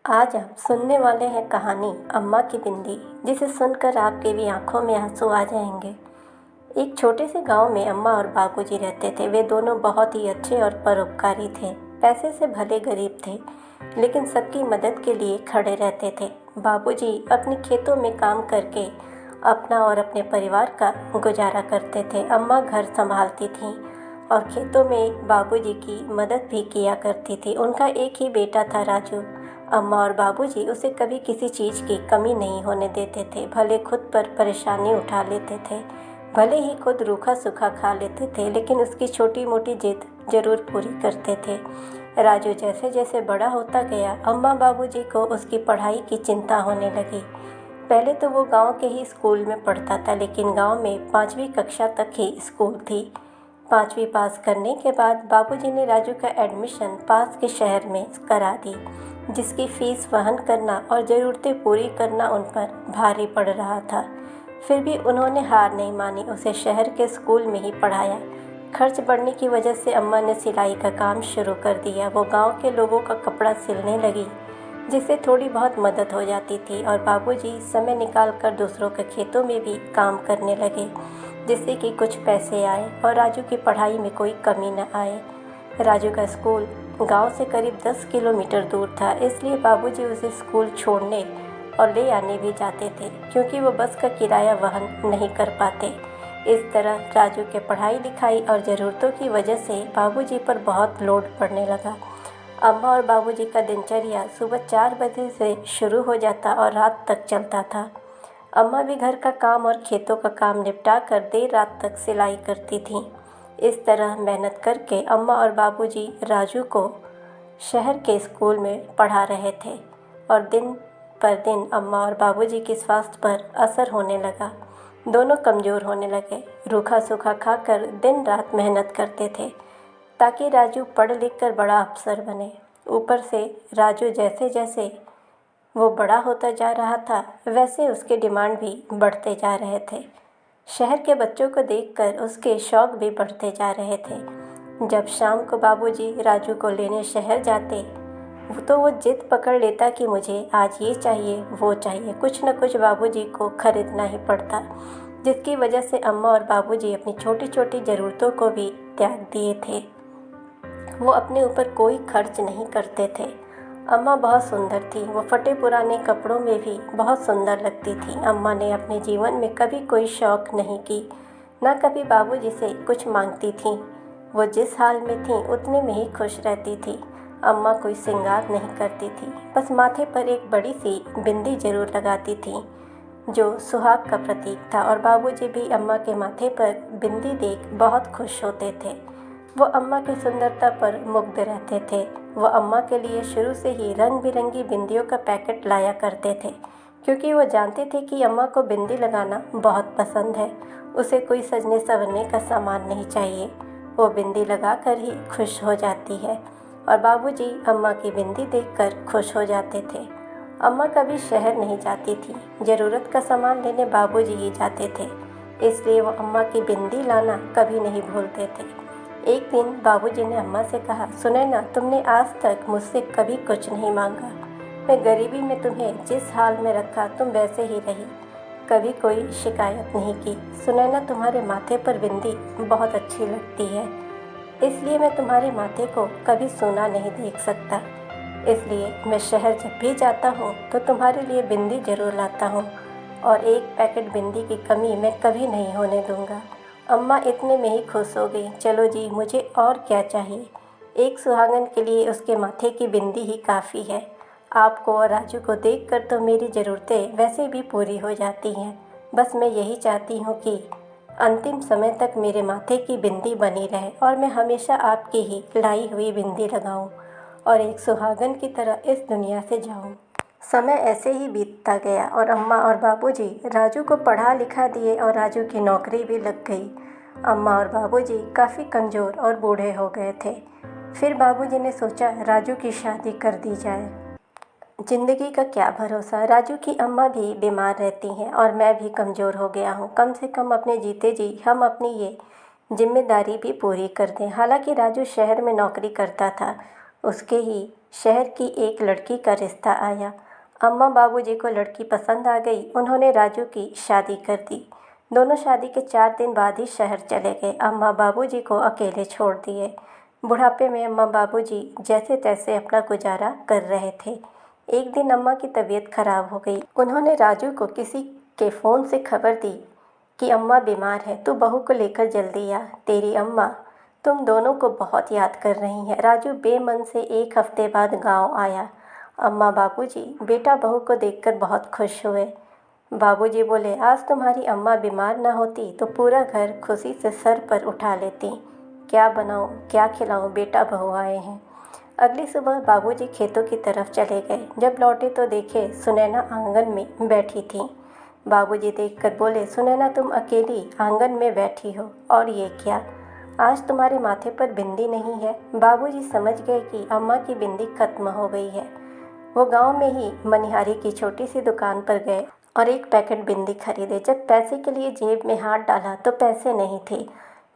आज आप सुनने वाले हैं कहानी अम्मा की बिंदी, जिसे सुनकर आपके भी आंखों में आंसू आ जाएंगे। एक छोटे से गांव में अम्मा और बाबूजी रहते थे। वे दोनों बहुत ही अच्छे और परोपकारी थे। पैसे से भले गरीब थे, लेकिन सबकी मदद के लिए खड़े रहते थे। बाबूजी अपने खेतों में काम करके अपना और अपने परिवार का गुजारा करते थे। अम्मा घर संभालती थीं और खेतों में बाबूजी की मदद भी किया करती थी। उनका एक ही बेटा था, राजू। अम्मा और बाबूजी उसे कभी किसी चीज़ की कमी नहीं होने देते थे। भले खुद पर परेशानी उठा लेते थे, भले ही खुद रूखा सूखा खा लेते थे, लेकिन उसकी छोटी मोटी जिद जरूर पूरी करते थे। राजू जैसे जैसे बड़ा होता गया, अम्मा बाबूजी को उसकी पढ़ाई की चिंता होने लगी। पहले तो वो गांव के ही स्कूल में पढ़ता था, लेकिन गांव में 5वीं कक्षा तक ही स्कूल थी। 5वीं पास करने के बाद बाबूजी ने राजू का एडमिशन पास के शहर में करा दी, जिसकी फीस वहन करना और ज़रूरतें पूरी करना उन पर भारी पड़ रहा था। फिर भी उन्होंने हार नहीं मानी, उसे शहर के स्कूल में ही पढ़ाया। खर्च बढ़ने की वजह से अम्मा ने सिलाई का काम शुरू कर दिया। वो गांव के लोगों का कपड़ा सिलने लगी, जिससे थोड़ी बहुत मदद हो जाती थी, और बाबूजी समय निकालकर दूसरों के खेतों में भी काम करने लगे, जिससे कि कुछ पैसे आए और राजू की पढ़ाई में कोई कमी न आए। राजू का स्कूल गांव से करीब 10 किलोमीटर दूर था, इसलिए बाबूजी उसे स्कूल छोड़ने और ले आने भी जाते थे, क्योंकि वो बस का किराया वहन नहीं कर पाते। इस तरह राजू के पढ़ाई लिखाई और ज़रूरतों की वजह से बाबूजी पर बहुत लोड पड़ने लगा। अम्मा और बाबूजी का दिनचर्या सुबह 4 बजे से शुरू हो जाता और रात तक चलता था। अम्मा भी घर का काम और खेतों का काम निपटा कर देर रात तक सिलाई करती थीं। इस तरह मेहनत करके अम्मा और बाबूजी राजू को शहर के स्कूल में पढ़ा रहे थे, और दिन पर दिन अम्मा और बाबूजी के स्वास्थ्य पर असर होने लगा। दोनों कमज़ोर होने लगे। रूखा सूखा खाकर दिन रात मेहनत करते थे ताकि राजू पढ़ लिख कर बड़ा अफसर बने। ऊपर से राजू जैसे जैसे वो बड़ा होता जा रहा था, वैसे उसके डिमांड भी बढ़ते जा रहे थे। शहर के बच्चों को देखकर उसके शौक भी बढ़ते जा रहे थे। जब शाम को बाबूजी राजू को लेने शहर जाते, तो वो जिद पकड़ लेता कि मुझे आज ये चाहिए वो चाहिए। कुछ न कुछ बाबूजी को खरीदना ही पड़ता, जिसकी वजह से अम्मा और बाबूजी अपनी छोटी छोटी ज़रूरतों को भी त्याग दिए थे। वो अपने ऊपर कोई खर्च नहीं करते थे। अम्मा बहुत सुंदर थी। वो फटे पुराने कपड़ों में भी बहुत सुंदर लगती थी। अम्मा ने अपने जीवन में कभी कोई शौक़ नहीं की, न कभी बाबूजी से कुछ मांगती थी। वो जिस हाल में थी उतने में ही खुश रहती थी। अम्मा कोई श्रृंगार नहीं करती थी, बस माथे पर एक बड़ी सी बिंदी जरूर लगाती थी, जो सुहाग का प्रतीक था। और बाबूजी भी अम्मा के माथे पर बिंदी देख बहुत खुश होते थे। वो अम्मा की सुंदरता पर मुग्ध रहते थे। वो अम्मा के लिए शुरू से ही रंग बिरंगी बिंदियों का पैकेट लाया करते थे, क्योंकि वो जानते थे कि अम्मा को बिंदी लगाना बहुत पसंद है। उसे कोई सजने संवरने का सामान नहीं चाहिए, वो बिंदी लगाकर ही खुश हो जाती है। और बाबूजी अम्मा की बिंदी देखकर खुश हो जाते थे। अम्मा कभी शहर नहीं जाती थी, ज़रूरत का सामान लेने बाबूजी ही जाते थे, इसलिए वो अम्मा की बिंदी लाना कभी नहीं भूलते थे। एक दिन बाबूजी ने अम्मा से कहा, सुनैना, तुमने आज तक मुझसे कभी कुछ नहीं मांगा। मैं गरीबी में तुम्हें जिस हाल में रखा तुम वैसे ही रही, कभी कोई शिकायत नहीं की। सुनैना, तुम्हारे माथे पर बिंदी बहुत अच्छी लगती है, इसलिए मैं तुम्हारे माथे को कभी सूना नहीं देख सकता। इसलिए मैं शहर जब भी जाता हूँ तो तुम्हारे लिए बिंदी ज़रूर लाता हूँ, और एक पैकेट बिंदी की कमी मैं कभी नहीं होने दूँगा। अम्मा इतने में ही खुश हो गई। चलो जी, मुझे और क्या चाहिए। एक सुहागन के लिए उसके माथे की बिंदी ही काफ़ी है। आपको और राजू को देखकर तो मेरी ज़रूरतें वैसे भी पूरी हो जाती हैं। बस मैं यही चाहती हूँ कि अंतिम समय तक मेरे माथे की बिंदी बनी रहे, और मैं हमेशा आपकी ही लाई हुई बिंदी लगाऊं, और एक सुहागन की तरह इस दुनिया से जाऊं। समय ऐसे ही बीतता गया, और अम्मा और बाबूजी राजू को पढ़ा लिखा दिए, और राजू की नौकरी भी लग गई। अम्मा और बाबूजी काफ़ी कमज़ोर और बूढ़े हो गए थे। फिर बाबूजी ने सोचा राजू की शादी कर दी जाए। ज़िंदगी का क्या भरोसा। राजू की अम्मा भी बीमार रहती हैं, और मैं भी कमज़ोर हो गया हूँ। कम से कम अपने जीते जी हम अपनी ये जिम्मेदारी भी पूरी कर दें। हालांकि राजू शहर में नौकरी करता था, उसके ही शहर की एक लड़की का रिश्ता आया। अम्मा बाबूजी को लड़की पसंद आ गई। उन्होंने राजू की शादी कर दी। दोनों शादी के 4 दिन बाद ही शहर चले गए। अम्मा बाबूजी को अकेले छोड़ दिए। बुढ़ापे में अम्मा बाबूजी जैसे तैसे अपना गुजारा कर रहे थे। एक दिन अम्मा की तबीयत खराब हो गई। उन्होंने राजू को किसी के फ़ोन से खबर दी कि अम्मा बीमार है, तू बहू को लेकर जल्दी आ, तेरी अम्मा तुम दोनों को बहुत याद कर रही हैं। राजू बेमन से 1 हफ्ते बाद गांव आया। अम्मा बाबूजी बेटा बहू को देखकर बहुत खुश हुए। बाबूजी बोले, आज तुम्हारी अम्मा बीमार ना होती तो पूरा घर खुशी से सर पर उठा लेती। क्या बनाऊं, क्या खिलाऊं, बेटा बहू आए हैं। अगली सुबह बाबूजी खेतों की तरफ चले गए। जब लौटे तो देखे सुनैना आंगन में बैठी थी। बाबूजी देखकर बोले, सुनैना तुम अकेली आंगन में बैठी हो, और ये क्या, आज तुम्हारे माथे पर बिंदी नहीं है। बाबूजी समझ गए कि अम्मा की बिंदी खत्म हो गई है। वो गांव में ही मनिहारी की छोटी सी दुकान पर गए और एक पैकेट बिंदी खरीदे। जब पैसे के लिए जेब में हाथ डाला तो पैसे नहीं थे।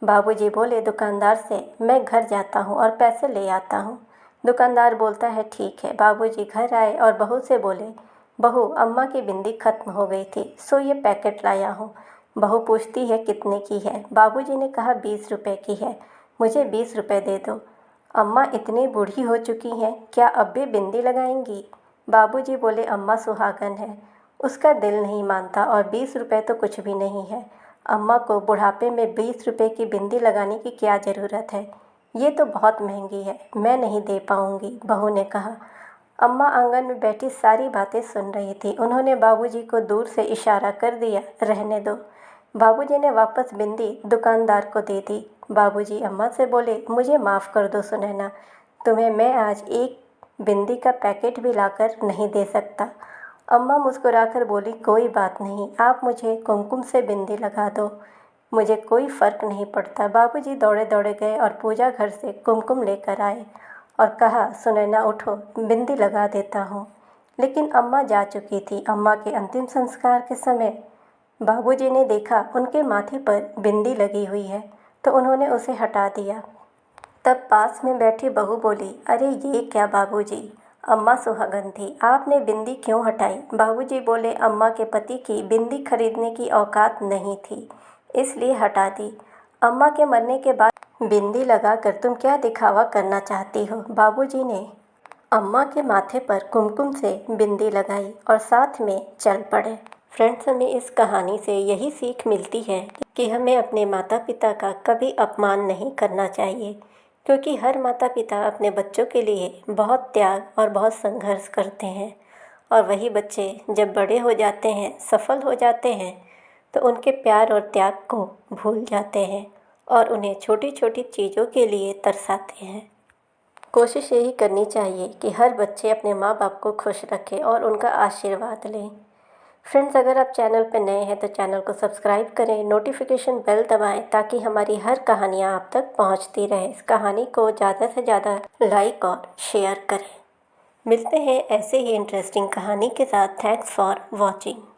बाबूजी बोले दुकानदार से, मैं घर जाता हूँ और पैसे ले आता हूँ। दुकानदार बोलता है ठीक है। बाबूजी घर आए और बहू से बोले, बहू अम्मा की बिंदी खत्म हो गई थी, सो ये पैकेट लाया हूँ। बहू पूछती है कितने की है। बाबूजी ने कहा 20 रुपए की है, मुझे 20 रुपए दे दो। अम्मा इतनी बूढ़ी हो चुकी हैं, क्या अब भी बिंदी लगाएंगी। बाबूजी बोले, अम्मा सुहागन है, उसका दिल नहीं मानता और 20 रुपए तो कुछ भी नहीं है। अम्मा को बुढ़ापे में 20 रुपए की बिंदी लगाने की क्या ज़रूरत है, ये तो बहुत महंगी है, मैं नहीं दे पाऊँगी, बहू ने कहा। अम्मा आंगन में बैठी सारी बातें सुन रही थी। उन्होंने बाबूजी को दूर से इशारा कर दिया, रहने दो। बाबूजी ने वापस बिंदी दुकानदार को दे दी। बाबूजी अम्मा से बोले, मुझे माफ़ कर दो सुनैना, तुम्हें मैं आज एक बिंदी का पैकेट भी लाकर नहीं दे सकता। अम्मा मुस्कुराकर बोली, कोई बात नहीं, आप मुझे कुमकुम से बिंदी लगा दो, मुझे कोई फ़र्क नहीं पड़ता। बाबूजी दौड़े दौड़े गए और पूजा घर से कुमकुम लेकर आए और कहा, सुनैना उठो, बिंदी लगा देता हूँ। लेकिन अम्मा जा चुकी थी। अम्मा के अंतिम संस्कार के समय बाबूजी ने देखा उनके माथे पर बिंदी लगी हुई है, तो उन्होंने उसे हटा दिया। तब पास में बैठी बहू बोली, अरे ये क्या बाबूजी, अम्मा सुहागन थी, आपने बिंदी क्यों हटाई। बाबूजी बोले, अम्मा के पति की बिंदी खरीदने की औकात नहीं थी, इसलिए हटा दी। अम्मा के मरने के बाद बिंदी लगाकर तुम क्या दिखावा करना चाहती हो। बाबूजी ने अम्मा के माथे पर कुमकुम से बिंदी लगाई और साथ में चल पड़े। फ्रेंड्स, हमें इस कहानी से यही सीख मिलती है कि हमें अपने माता पिता का कभी अपमान नहीं करना चाहिए, क्योंकि हर माता पिता अपने बच्चों के लिए बहुत त्याग और बहुत संघर्ष करते हैं, और वही बच्चे जब बड़े हो जाते हैं, सफल हो जाते हैं, तो उनके प्यार और त्याग को भूल जाते हैं और उन्हें छोटी छोटी चीज़ों के लिए तरसाते हैं। कोशिश यही करनी चाहिए कि हर बच्चे अपने माँ बाप को खुश रखें और उनका आशीर्वाद लें। फ्रेंड्स, अगर आप चैनल पर नए हैं तो चैनल को सब्सक्राइब करें, नोटिफिकेशन बेल दबाएं ताकि हमारी हर कहानियाँ आप तक पहुँचती रहें। इस कहानी को ज़्यादा से ज़्यादा लाइक और शेयर करें। मिलते हैं ऐसे ही इंटरेस्टिंग कहानी के साथ। Thanks for watching.